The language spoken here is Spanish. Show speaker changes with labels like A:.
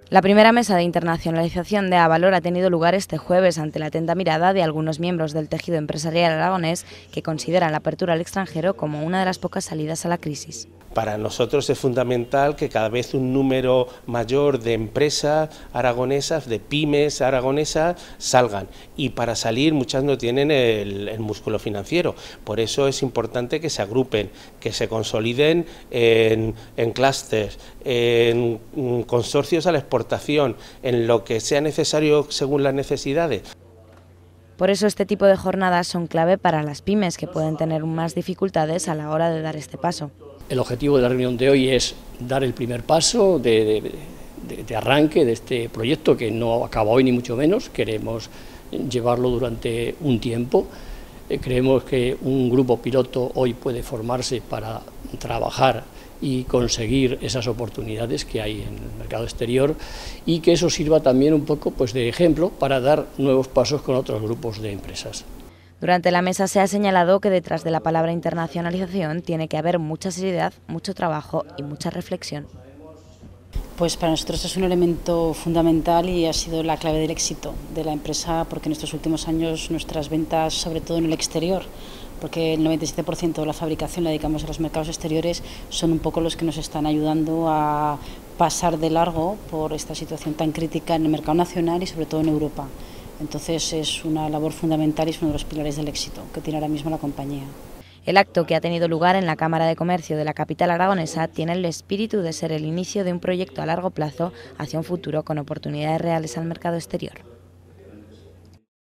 A: La primera mesa de internacionalización de Avalor ha tenido lugar este jueves ante la atenta mirada de algunos miembros del tejido empresarial aragonés que consideran la apertura al extranjero como una de las pocas salidas a la crisis.
B: Para nosotros es fundamental que cada vez un número mayor de empresas aragonesas, de pymes aragonesas, salgan. Y para salir muchas no tienen el músculo financiero. Por eso es importante que se agrupen, que se consoliden en clústeres, en consorcios a la exportación, en lo que sea necesario según las necesidades.
A: Por eso este tipo de jornadas son clave para las pymes que pueden tener más dificultades a la hora de dar este paso.
C: El objetivo de la reunión de hoy es dar el primer paso de arranque de este proyecto, que no acaba hoy ni mucho menos. Queremos llevarlo durante un tiempo. Creemos que un grupo piloto hoy puede formarse para trabajar y conseguir esas oportunidades que hay en el mercado exterior, y que eso sirva también un poco de ejemplo para dar nuevos pasos con otros grupos de empresas.
A: Durante la mesa se ha señalado que detrás de la palabra internacionalización tiene que haber mucha seriedad, mucho trabajo y mucha reflexión.
D: Pues para nosotros es un elemento fundamental y ha sido la clave del éxito de la empresa, porque en estos últimos años nuestras ventas, sobre todo en el exterior, porque el 97% de la fabricación la dedicamos a los mercados exteriores, son un poco los que nos están ayudando a pasar de largo por esta situación tan crítica en el mercado nacional y sobre todo en Europa. Entonces es una labor fundamental y es uno de los pilares del éxito que tiene ahora mismo la compañía.
A: El acto, que ha tenido lugar en la Cámara de Comercio de la capital aragonesa, tiene el espíritu de ser el inicio de un proyecto a largo plazo hacia un futuro con oportunidades reales al mercado exterior.